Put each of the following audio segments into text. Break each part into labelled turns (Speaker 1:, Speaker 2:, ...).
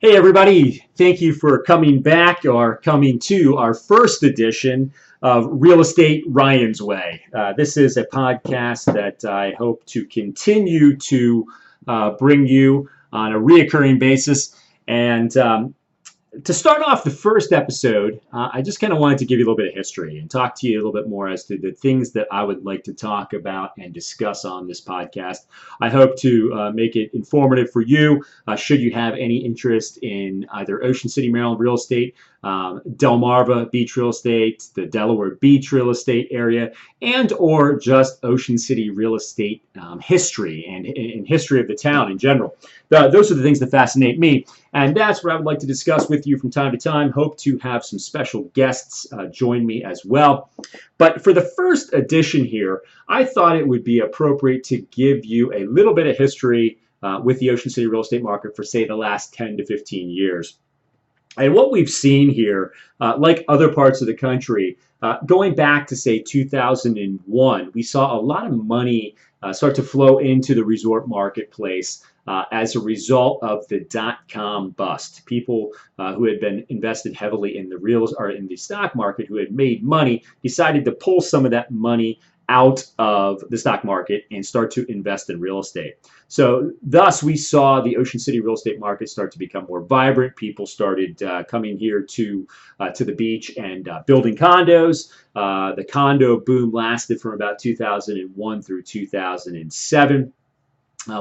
Speaker 1: Hey everybody, thank you for coming back or coming to our first edition of Real Estate Ryan's Way. This is a podcast that I hope to continue to bring you on a reoccurring basis. And to start off the first episode, I just kind of wanted to give you a little bit of history and talk to you a little bit more as to the things that I would like to talk about and discuss on this podcast. I hope to make it informative for you should you have any interest in either Ocean City, Maryland real estate, Delmarva Beach real estate, the Delaware Beach real estate area, and or just Ocean City real estate history and history of the town in general. Those are the things that fascinate me. And that's what I would like to discuss with you from time to time. Hope to have some special guests join me as well. But for the first edition here, I thought it would be appropriate to give you a little bit of history with the Ocean City real estate market for, say, the last 10 to 15 years. And what we've seen here, like other parts of the country, going back to, say, 2001, we saw a lot of money start to flow into the resort marketplace as a result of the dot-com bust. People who had been invested heavily in the stock market, who had made money, decided to pull some of that money out of the stock market and start to invest in real estate. So thus we saw the Ocean City real estate market start to become more vibrant. People started coming here to the beach and building condos. The condo boom lasted from about 2001 through 2007.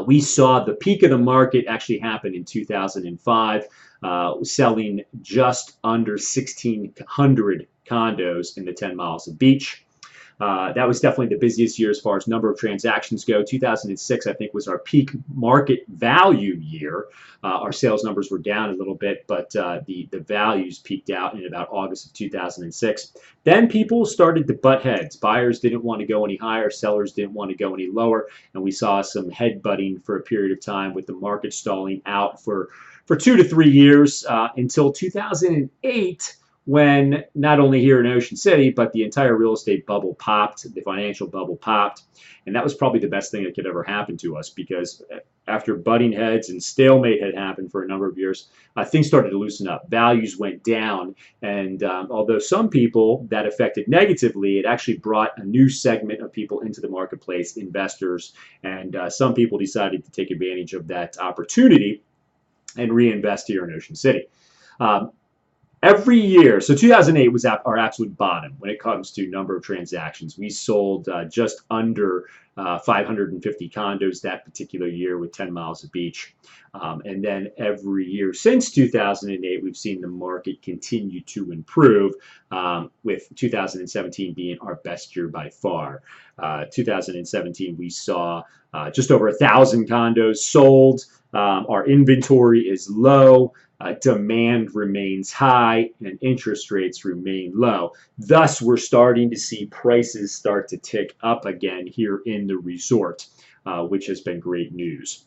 Speaker 1: We saw the peak of the market actually happen in 2005, selling just under 1,600 condos in the 10 miles of beach. That was definitely the busiest year as far as number of transactions go. 2006, I think, was our peak market value year. Our sales numbers were down a little bit, but the values peaked out in about August of 2006. Then people started to butt heads. Buyers didn't want to go any higher. Sellers didn't want to go any lower. And we saw some head-butting for a period of time with the market stalling out for 2 to 3 years until 2008, when not only here in Ocean City, but the entire real estate bubble popped, the financial bubble popped. And that was probably the best thing that could ever happen to us, because after butting heads and stalemate had happened for a number of years, things started to loosen up. Values went down. And although some people that affected negatively, it actually brought a new segment of people into the marketplace, investors. And some people decided to take advantage of that opportunity and reinvest here in Ocean City. Every year, so 2008 was our absolute bottom when it comes to number of transactions. We sold just under 550 condos that particular year with 10 miles of beach. And then every year since 2008, we've seen the market continue to improve, with 2017 being our best year by far. 2017, we saw just over 1,000 condos sold. Our inventory is low. Demand remains high and interest rates remain low. Thus, we're starting to see prices start to tick up again here in the resort, which has been great news.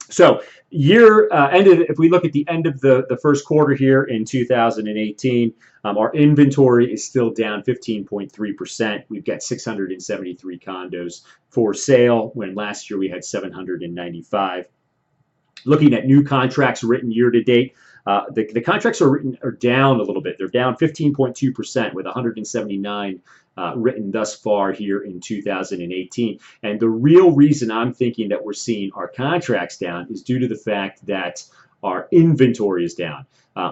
Speaker 1: So year ended, if we look at the end of the first quarter here in 2018, our inventory is still down 15.3%. We've got 673 condos for sale, when last year we had 795. Looking at new contracts written year to date, the contracts are down a little bit. They're down 15.2%, with 179 written thus far here in 2018. And the real reason I'm thinking that we're seeing our contracts down is due to the fact that our inventory is down.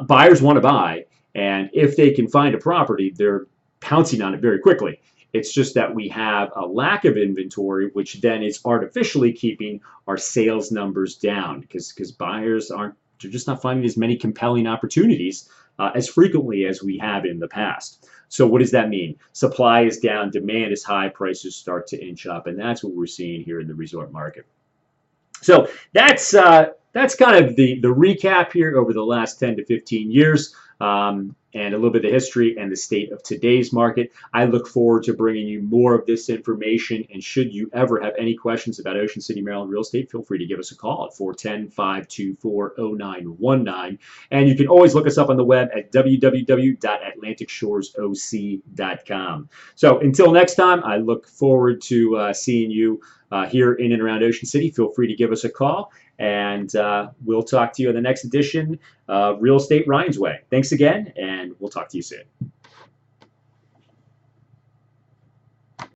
Speaker 1: Buyers want to buy, and if they can find a property, they're pouncing on it very quickly. It's just that we have a lack of inventory, which then is artificially keeping our sales numbers down, because buyers they're just not finding as many compelling opportunities as frequently as we have in the past. So what does that mean? Supply is down, demand is high, prices start to inch up, and that's what we're seeing here in the resort market. So that's kind of the recap here over the last 10 to 15 years. And a little bit of the history and the state of today's market. I look forward to bringing you more of this information. And should you ever have any questions about Ocean City, Maryland real estate, feel free to give us a call at 410-524-0919. And you can always look us up on the web at www.atlanticshoresoc.com. So until next time, I look forward to seeing you here in and around Ocean City, feel free to give us a call, and we'll talk to you in the next edition of Real Estate Ryan's Way. Thanks again, and we'll talk to you soon.